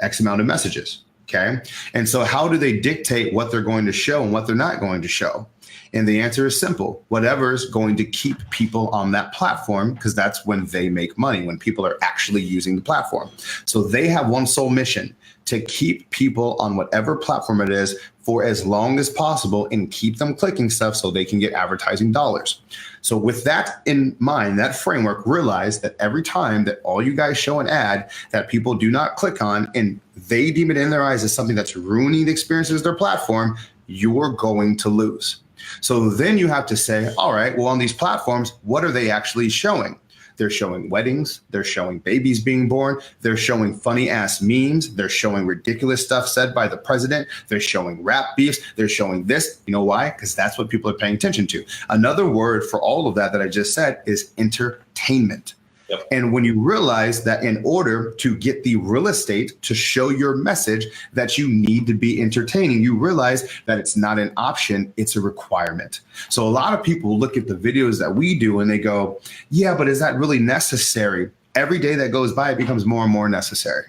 X amount of messages. Okay. And so how do they dictate what they're going to show and what they're not going to show? And the answer is simple. Whatever is going to keep people on that platform, because that's when they make money, when people are actually using the platform. So they have one sole mission: to keep people on whatever platform it is for as long as possible and keep them clicking stuff so they can get advertising dollars. So with that in mind, that framework, realize that every time that all you guys show an ad that people do not click on and they deem it in their eyes as something that's ruining the experiences of their platform, you're going to lose. So then you have to say, all right, well, on these platforms, what are they actually showing? They're showing weddings. They're showing babies being born. They're showing funny ass memes. They're showing ridiculous stuff said by the president. They're showing rap beefs. They're showing this. You know why? Because that's what people are paying attention to. Another word for all of that I just said is entertainment. Yep. And when you realize that in order to get the real estate to show your message that you need to be entertaining, you realize that it's not an option, it's a requirement. So a lot of people look at the videos that we do and they go, yeah, but is that really necessary? Every day that goes by, it becomes more and more necessary.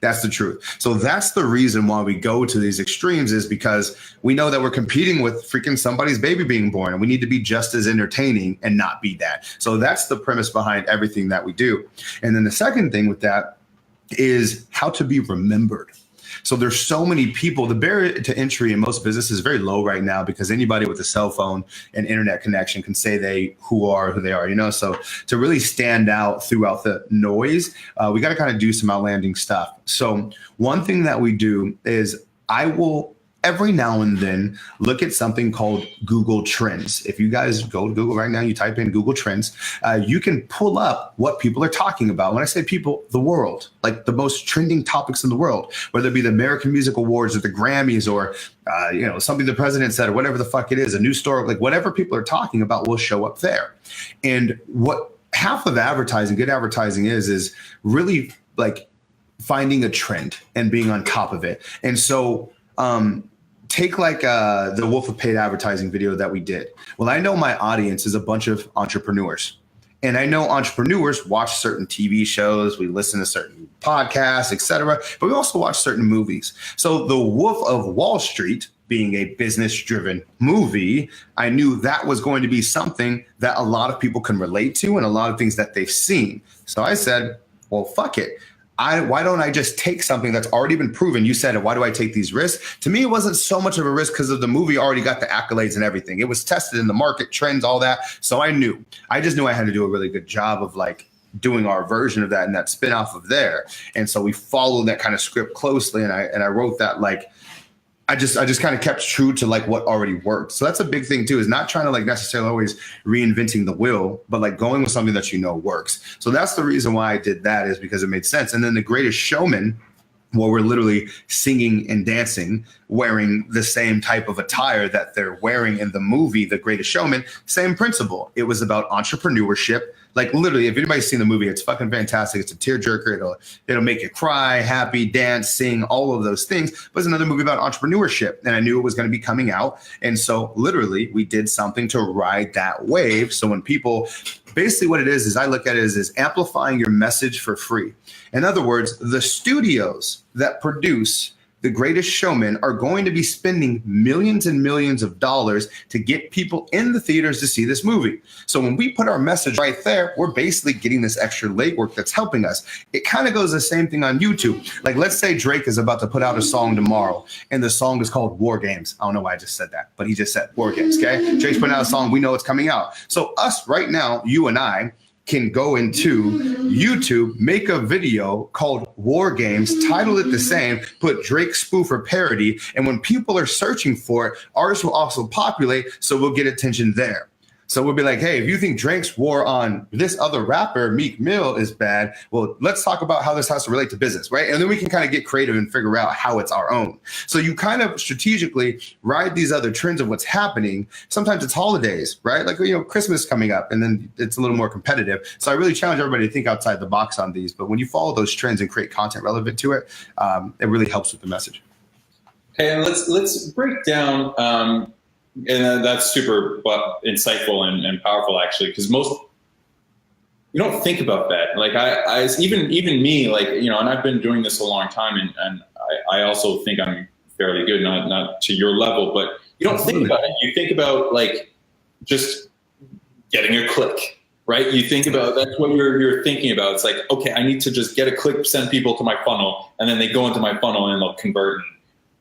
That's the truth. So that's the reason why we go to these extremes, is because we know that we're competing with freaking somebody's baby being born, and we need to be just as entertaining and not be that. So that's the premise behind everything that we do. And then the second thing with that is how to be remembered. So there's so many people. The barrier to entry in most businesses is very low right now, because anybody with a cell phone and internet connection can say who they are, you know? So to really stand out throughout the noise, we got to kind of do some outlanding stuff. So one thing that we do is I will every now and then look at something called Google Trends. If you guys go to Google right now, you type in Google Trends, you can pull up what people are talking about. When I say people, the world, like the most trending topics in the world, whether it be the American Music Awards or the Grammys or something the president said or whatever the fuck it is, a news story, like whatever people are talking about will show up there. And what half of advertising, good advertising is really like finding a trend and being on top of it. And so take like the Wolf of Paid Advertising video that we did. Well, I know my audience is a bunch of entrepreneurs. And I know entrepreneurs watch certain TV shows, we listen to certain podcasts, et cetera, but we also watch certain movies. So the Wolf of Wall Street, being a business-driven movie, I knew that was going to be something that a lot of people can relate to and a lot of things that they've seen. So I said, well, fuck it. Why don't I just take something that's already been proven? You said it. Why do I take these risks? To me, it wasn't so much of a risk because of the movie already got the accolades and everything. It was tested in the market, trends, all that. So I just knew I had to do a really good job of like doing our version of that and that spin-off of there. And so we followed that kind of script closely. And I wrote that like, I just kind of kept true to like what already worked. So that's a big thing too, is not trying to like necessarily always reinventing the wheel, but like going with something that you know works. So that's the reason why I did that, is because it made sense. And then The Greatest Showman, where we're literally singing and dancing, wearing the same type of attire that they're wearing in the movie, The Greatest Showman, same principle. It was about entrepreneurship. Like literally, if anybody's seen the movie, it's fucking fantastic. It's a tearjerker. It'll make you cry, happy, dance, sing, all of those things. But it's another movie about entrepreneurship, and I knew it was going to be coming out. And so literally, we did something to ride that wave. So when people, basically what it is I look at it as amplifying your message for free. In other words, the studios that produce The Greatest Showman are going to be spending millions and millions of dollars to get people in the theaters to see this movie. So when we put our message right there, we're basically getting this extra legwork that's helping us. It kind of goes the same thing on YouTube. Like, let's say Drake is about to put out a song tomorrow, and the song is called War Games. I don't know why I just said that, but he just said War Games, okay? Drake's putting out a song. We know it's coming out. So us right now, you and I, can go into YouTube, make a video called War Games, title it the same, put Drake spoof or parody, and when people are searching for it, ours will also populate, so we'll get attention there. So we'll be like, hey, if you think Drake's war on this other rapper, Meek Mill, is bad, well, let's talk about how this has to relate to business, right? And then we can kind of get creative and figure out how it's our own. So you kind of strategically ride these other trends of what's happening. Sometimes it's holidays, right? Like, Christmas coming up, and then it's a little more competitive. So I really challenge everybody to think outside the box on these. But when you follow those trends and create content relevant to it, it really helps with the message. And let's break down and that's super insightful and powerful, actually, because you don't think about that. Like I even me, like, and I've been doing this a long time, and I also think I'm fairly good, not to your level, but you don't think about it. You think about like just getting a click, right? You think about, that's what you're thinking about. It's like, okay, I need to just get a click, send people to my funnel, and then they go into my funnel and they'll convert, and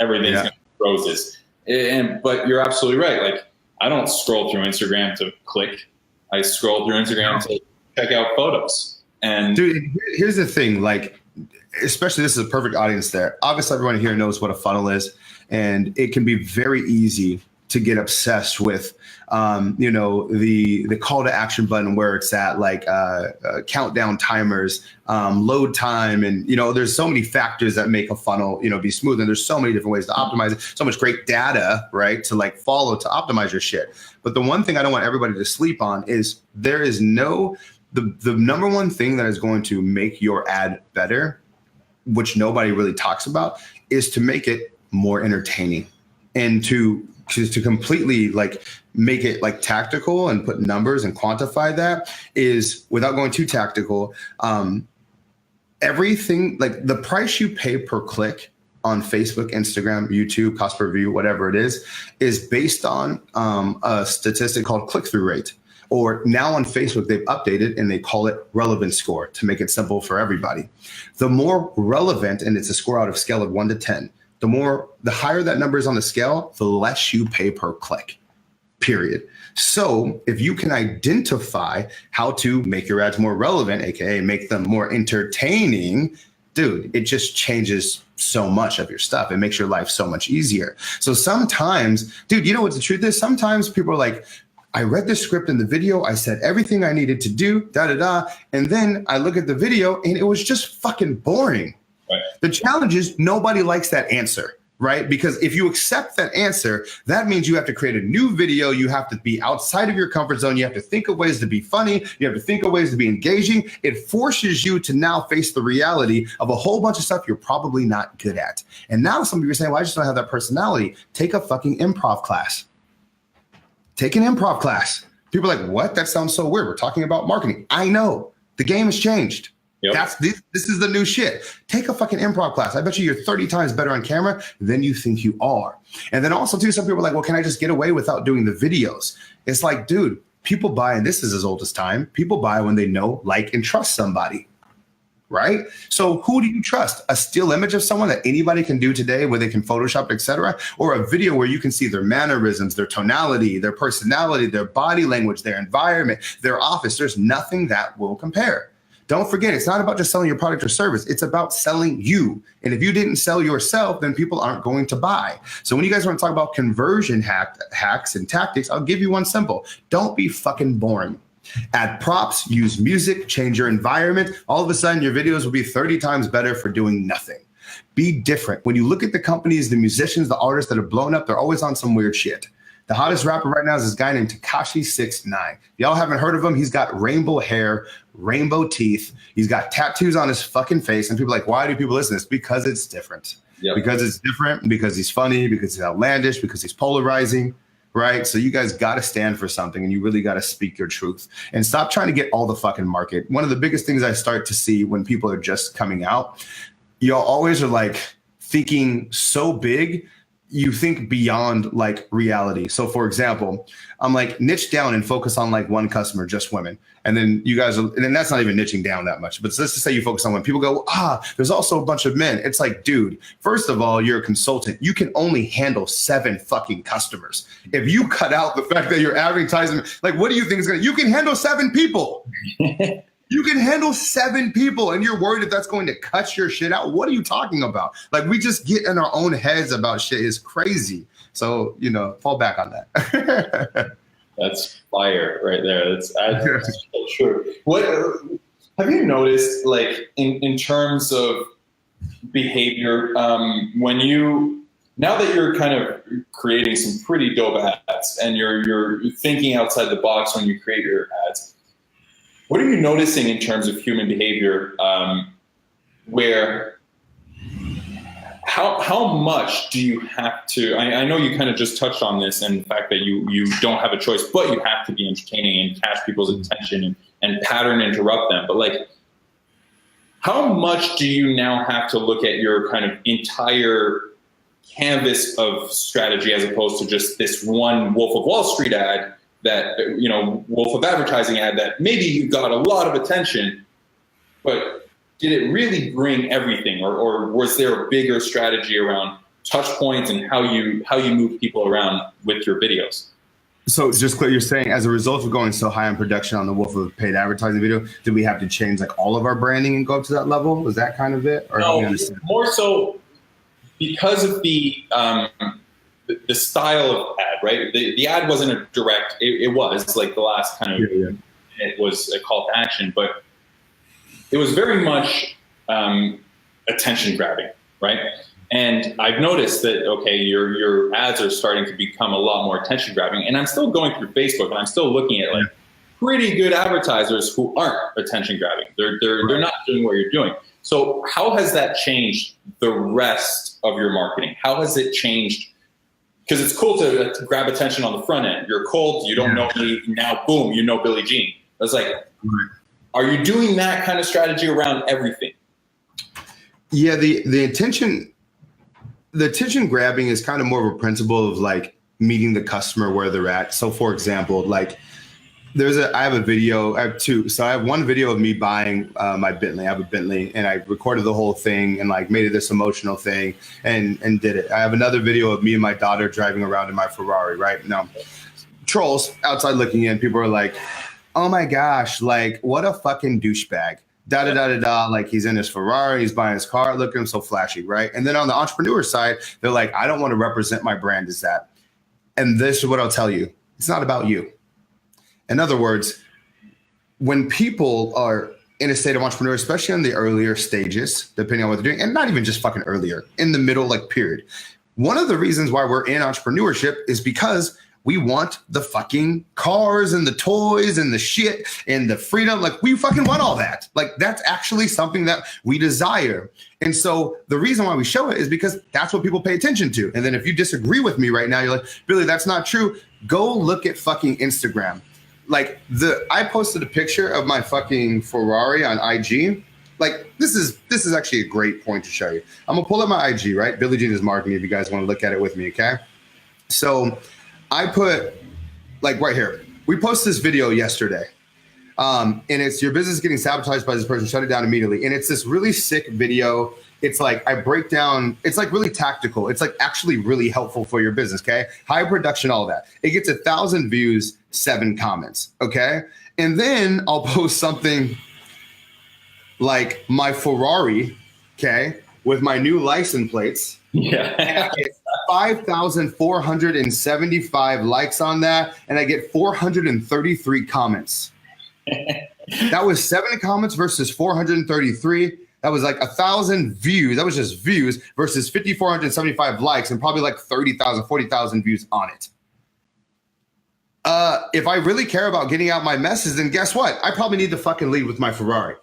everything's gonna be roses. But you're absolutely right. Like, I don't scroll through Instagram to click. I scroll through Instagram to check out photos. And dude, here's the thing. Like, especially, this is a perfect audience there. Obviously, everyone here knows what a funnel is, and it can be very easy to get obsessed with, the call to action button, where it's at, like countdown timers, load time, and there's so many factors that make a funnel be smooth, and there's so many different ways to optimize it. So much great data, right, to like follow to optimize your shit. But the one thing I don't want everybody to sleep on is there is the number one thing that is going to make your ad better, which nobody really talks about, is to make it more entertaining, and to completely like make it like tactical and put numbers and quantify that, is, without going too tactical, everything, like the price you pay per click on Facebook, Instagram, YouTube, cost per view, whatever it is based on a statistic called click-through rate. Or now on Facebook, they've updated and they call it relevance score to make it simple for everybody. The more relevant, and it's a score out of scale of 1 to 10, the higher that number is on the scale, the less you pay per click, period. So if you can identify how to make your ads more relevant, AKA make them more entertaining, dude, it just changes so much of your stuff. It makes your life so much easier. So sometimes, dude, you know what the truth is? Sometimes people are like, I read the script in the video, I said everything I needed to do, and then I look at the video and it was just fucking boring. Right. The challenge is nobody likes that answer, right? Because if you accept that answer, that means you have to create a new video. You have to be outside of your comfort zone. You have to think of ways to be funny. You have to think of ways to be engaging. It forces you to now face the reality of a whole bunch of stuff you're probably not good at. And now some of you are saying, well, I just don't have that personality. Take a fucking improv class. Take an improv class. People are like, what? That sounds so weird. We're talking about marketing. I know. The game has changed. Yep. This is the new shit. Take a fucking improv class. I bet you're 30 times better on camera than you think you are. And then also too, some people are like, well, can I just get away without doing the videos? It's like, dude, people buy, and this is as old as time, people buy when they know, like, and trust somebody, right? So who do you trust? A still image of someone that anybody can do today where they can Photoshop, etc., or a video where you can see their mannerisms, their tonality, their personality, their body language, their environment, their office? There's nothing that will compare. Don't forget, it's not about just selling your product or service. It's about selling you. And if you didn't sell yourself, then people aren't going to buy. So when you guys want to talk about conversion hacks and tactics, I'll give you one simple. Don't be fucking boring. Add props, use music, change your environment. All of a sudden, your videos will be 30 times better for doing nothing. Be different. When you look at the companies, the musicians, the artists that are blown up, they're always on some weird shit. The hottest rapper right now is this guy named Tekashi 69. Y'all haven't heard of him. He's got rainbow hair, rainbow teeth. He's got tattoos on his fucking face. And people are like, why do people listen to this? Because it's different. Yep. Because it's different, because he's funny, because he's outlandish, because he's polarizing, right? So you guys got to stand for something, and you really got to speak your truth and stop trying to get all the fucking market. One of the biggest things I start to see when people are just coming out, y'all always are like thinking so big, you think beyond like reality. So for example, I'm like niche down and focus on like one customer, just women. And then you guys are, and then that's not even niching down that much, but let's just say you focus on women. People go, there's also a bunch of men. It's like, dude, first of all, you're a consultant. You can only handle 7 fucking customers. If you cut out the fact that you're advertising, like, what do you think is you can handle 7 people. You can handle 7 people, and you're worried if that's going to cut your shit out. What are you talking about? Like, we just get in our own heads about shit. Is crazy. So, fall back on that. That's fire right there. That's so true. What have you noticed, like in terms of behavior, now that you're kind of creating some pretty dope ads and you're thinking outside the box when you create your ads? What are you noticing in terms of human behavior, where how much do you have to, I know you kind of just touched on this and the fact that you don't have a choice, but you have to be entertaining and catch people's attention and pattern interrupt them. But like, how much do you now have to look at your kind of entire canvas of strategy as opposed to just this one Wolf of Wall Street ad that, Wolf of Advertising ad that maybe you got a lot of attention, but did it really bring everything, or was there a bigger strategy around touch points and how you move people around with your videos? So just clear, you're saying as a result of going so high on production on the Wolf of paid advertising video, did we have to change like all of our branding and go up to that level? Was that kind of it? Or no, more so because of the style of ad, right? The ad wasn't a direct, it was like the last kind of, it was a call to action, but it was very much attention grabbing, right? And I've noticed that, okay, your ads are starting to become a lot more attention grabbing. And I'm still going through Facebook and I'm still looking at like pretty good advertisers who aren't attention grabbing. They're not doing what you're doing. So how has that changed the rest of your marketing? How has it changed? Because it's cool to grab attention on the front end. You're cold, you don't know me, now boom, you know Billie Jean. It's like, are you doing that kind of strategy around everything? Yeah, the attention grabbing is kind of more of a principle of like meeting the customer where they're at. So for example, like I have a video, I have 2. So I have one video of me buying my Bentley. I have a Bentley and I recorded the whole thing and like made it this emotional thing and did it. I have another video of me and my daughter driving around in my Ferrari, right? Now, trolls outside looking in, people are like, oh my gosh, like what a fucking douchebag. Like he's in his Ferrari, he's buying his car, look at him so flashy, right? And then on the entrepreneur side, they're like, I don't want to represent my brand as that. And this is what I'll tell you. It's not about you. In other words, when people are in a state of entrepreneur, especially in the earlier stages, depending on what they're doing, and not even just fucking earlier, in the middle, like period. One of the reasons why we're in entrepreneurship is because we want the fucking cars and the toys and the shit and the freedom. Like we fucking want all that. Like that's actually something that we desire. And so the reason why we show it is because that's what people pay attention to. And then if you disagree with me right now, you're like, Billy, that's not true. Go look at fucking Instagram. Like I posted a picture of my fucking Ferrari on IG. Like this is actually a great point to show you. I'm gonna pull up my IG, right? Billie Jean is marketing if you guys want to look at it with me, okay? So I put like right here, we posted this video yesterday. And it's your business getting sabotaged by this person, shut it down immediately. And it's this really sick video. It's like I break down, it's like really tactical. It's like actually really helpful for your business, okay? High production, all that. It gets 1,000 views, 7 comments, okay? And then I'll post something like my Ferrari, okay, with my new license plates. Yeah. And I get 5,475 likes on that, and I get 433 comments. That was 7 comments versus 433. That was like 1,000 views. That was just views versus 5,475 likes and probably like 30,000, 40,000 views on it. If I really care about getting out my message, then guess what? I probably need to fucking lead with my Ferrari.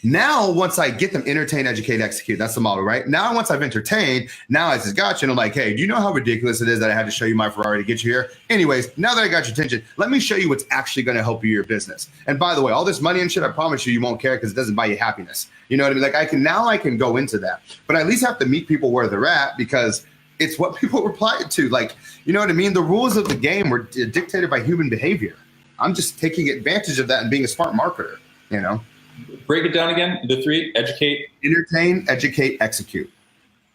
Now, once I get them, entertain, educate, execute. That's the model, right? Now, once I've entertained, now I just got you. And I'm like, hey, do you know how ridiculous it is that I had to show you my Ferrari to get you here? Anyways, now that I got your attention, let me show you what's actually going to help you your business. And by the way, all this money and shit, I promise you, you won't care because it doesn't buy you happiness. You know what I mean? Like I can go into that, but I at least have to meet people where they're at because it's what people reply to. Like, you know what I mean? The rules of the game were dictated by human behavior. I'm just taking advantage of that and being a smart marketer, you know? Break it down again. The 3: educate, entertain, educate, execute.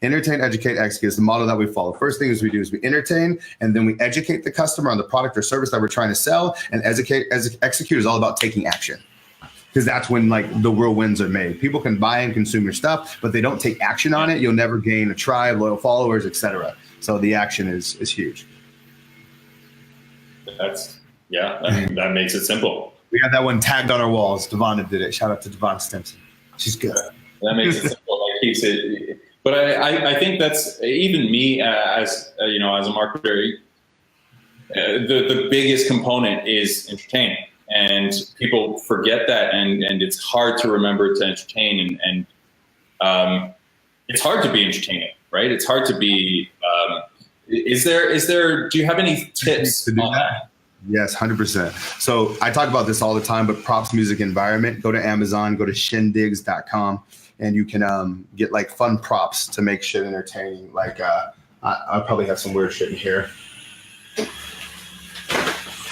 Entertain, educate, execute is the model that we follow. First thing is we entertain, and then we educate the customer on the product or service that we're trying to sell. And execute is all about taking action, because that's when like the real wins are made. People can buy and consume your stuff, but they don't take action on it. You'll never gain a tribe, loyal followers, etc. So the action is huge. That makes it simple. We have that one tagged on our walls. Devon did it. Shout out to Devon Stimson. She's good. That makes it simple. That keeps it. But I think that's even me as a marketer. The biggest component is entertaining, and people forget that, and it's hard to remember to entertain, and it's hard to be entertaining, right? It's hard to be. Do you have any tips to do that? Yes, 100%. So I talk about this all the time, but props, music, environment. Go to Amazon, go to shindigs.com, and you can get like fun props to make shit entertaining. Like I probably have some weird shit in here.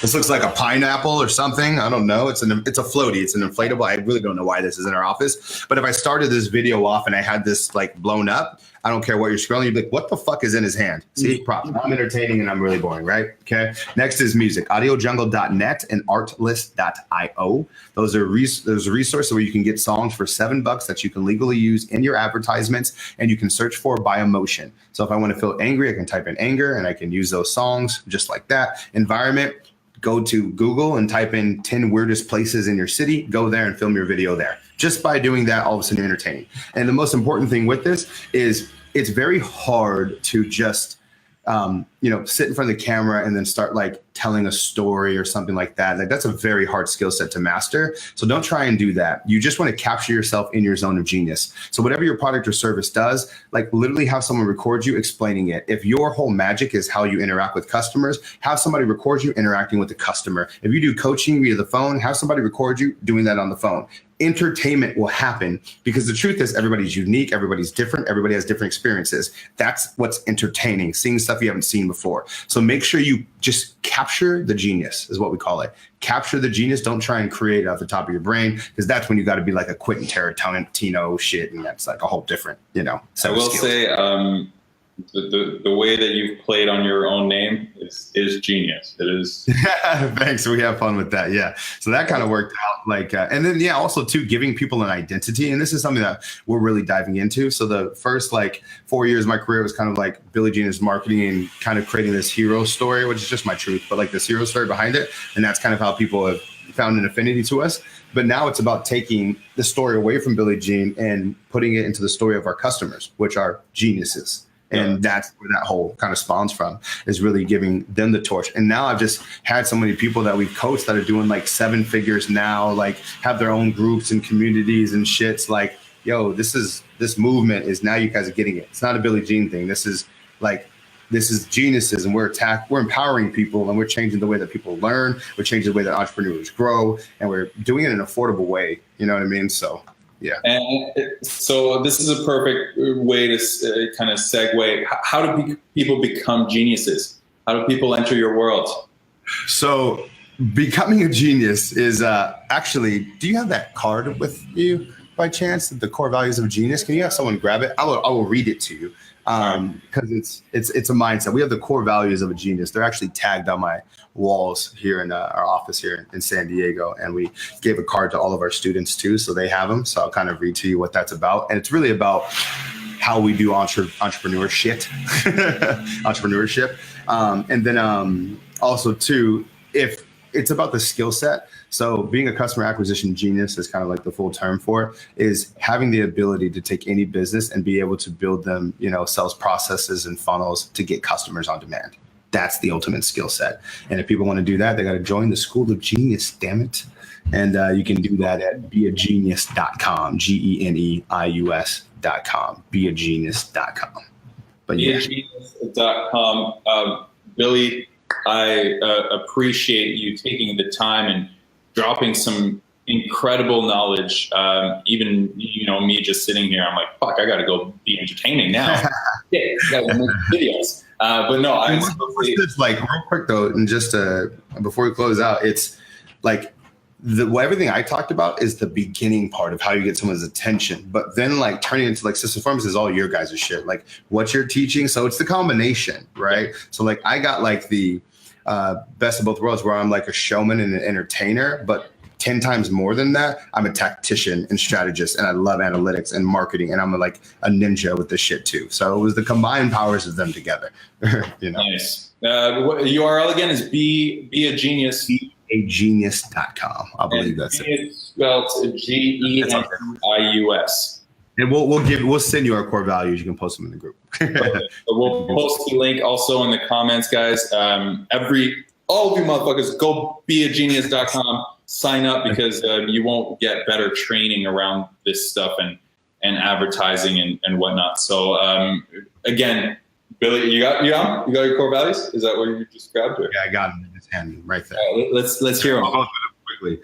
This looks like a pineapple or something. I don't know. It's a floaty. It's an inflatable. I really don't know why this is in our office. But if I started this video off and I had this like blown up, I don't care what you're scrolling. You'd be like, what the fuck is in his hand? See, props. I'm entertaining and I'm really boring, right? Okay. Next is music. Audiojungle.net and artlist.io. Those are resources where you can get songs for $7 that you can legally use in your advertisements, and you can search for by emotion. So if I want to feel angry, I can type in anger and I can use those songs just like that. Environment. Go to Google and type in 10 weirdest places in your city. Go there and film your video there. Just by doing that, all of a sudden you're entertaining. And the most important thing with this is it's very hard to just, sit in front of the camera and then start like telling a story or something like that. Like that's a very hard skill set to master. So don't try and do that. You just want to capture yourself in your zone of genius. So whatever your product or service does, like literally have someone record you explaining it. If your whole magic is how you interact with customers, have somebody record you interacting with the customer. If you do coaching via the phone, have somebody record you doing that on the phone. Entertainment will happen because the truth is everybody's unique, everybody's different, everybody has different experiences. That's what's entertaining, seeing stuff you haven't seen before. So make sure you just capture the genius is what we call it. Capture the genius. Don't try and create it off the top of your brain, because that's when you got to be like a Quentin Tarantino shit, and that's like a whole different, set I of will skills. say the way that you've played on your own name is genius. It is. Thanks. We have fun with that. Yeah. So that kind of worked out. Like, and then also too, giving people an identity. And this is something that we're really diving into. So the first 4 years of my career was kind of like Billie Jean is marketing and kind of creating this hero story, which is just my truth, but like this hero story behind it. And that's kind of how people have found an affinity to us. But now it's about taking the story away from Billie Jean and putting it into the story of our customers, which are geniuses. And that's where that whole kind of spawns from, is really giving them the torch. And now I've just had so many people that we've coached that are doing like 7 figures now, like have their own groups and communities and shits. Like, yo, this movement is now you guys are getting it. It's not a Billie Jean thing. This is geniuses, and we're empowering people, and we're changing the way that people learn. We're changing the way that entrepreneurs grow, and we're doing it in an affordable way. You know what I mean? So. Yeah. And so this is a perfect way to kind of segue. How do people become geniuses? How do people enter your world? So becoming a genius is actually, do you have that card with you? by chance? The core values of genius. Can you have someone grab it? I will read it to you because it's a mindset. We have the core values of a genius. They're actually tagged on my walls here in our office here in San Diego, and we gave a card to all of our students too, so they have them. So I'll kind of read to you what that's about, and it's really about how we do entrepreneurship, and then also too, if it's about the skill set. So being a customer acquisition genius is kind of like the full term for it, is having the ability to take any business and be able to build them, sales processes and funnels to get customers on demand. That's the ultimate skill set. And if people want to do that, they got to join the School of Genius, damn it. And you can do that at beagenius.com, GENEIUS.com, beagenius.com. But yeah. Beagenius.com. Billy, I appreciate you taking the time and dropping some incredible knowledge. Even, me just sitting here, I'm like, fuck, I got to go be entertaining now. Yeah, I got to make videos. But no, it's like real quick though, and just before we close out, it's like everything I talked about is the beginning part of how you get someone's attention, but then like turning into like system performance is all your guys' shit, like what you're teaching. So it's the combination, right? So like I got like the best of both worlds, where I'm like a showman and an entertainer, but 10 times more than that, I'm a tactician and strategist, and I love analytics and marketing, and I'm like a ninja with this shit too. So it was the combined powers of them together. Nice. URL again is beagenius. Beagenius.com. I believe that's it. It's spelled GENIUS. And we'll send you our core values. You can post them in the group. We'll post the link also in the comments, guys. All of you motherfuckers, go beagenius.com. Sign up, because you won't get better training around this stuff and advertising and whatnot. So again, Billy, you got your core values? Is that what you just grabbed? Yeah, I got them in his hand right there. Let's hear them. I'll go through them quickly.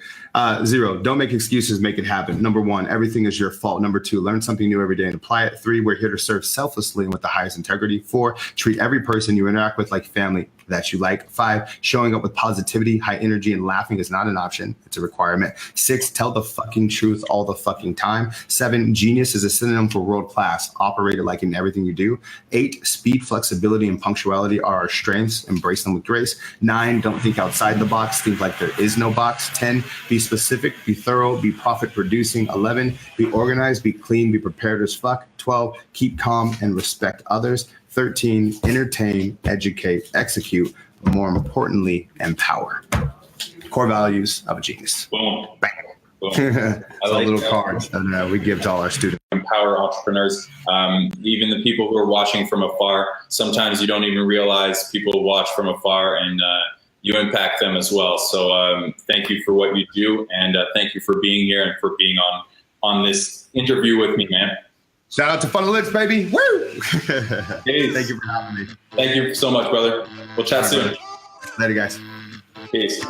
0, don't make excuses, make it happen. Number 1, everything is your fault. Number 2, learn something new every day and apply it. 3, we're here to serve selflessly and with the highest integrity. 4, treat every person you interact with like family that you like. 5, showing up with positivity, high energy, and laughing is not an option. It's a requirement. 6, tell the fucking truth all the fucking time. 7, genius is a synonym for world class. Operate it like in everything you do. 8, speed, flexibility, and punctuality are our strengths. Embrace them with grace. 9, don't think outside the box. Think like there is no box. 10, be specific, be thorough, be profit producing. 11, be organized, be clean, be prepared as fuck. 12, keep calm and respect others. 13, entertain, educate, execute, but more importantly, empower. Core values of a genius. Boom. Bang. Boom. I like little cards that we give to all our students. Empower entrepreneurs, even the people who are watching from afar. Sometimes you don't even realize people watch from afar, and you impact them as well. So thank you for what you do, and thank you for being here and for being on this interview with me, man. Shout out to Funnelytics, baby. Woo! Peace. Thank you for having me. Thank you so much, brother. We'll chat soon. Later, guys. Peace.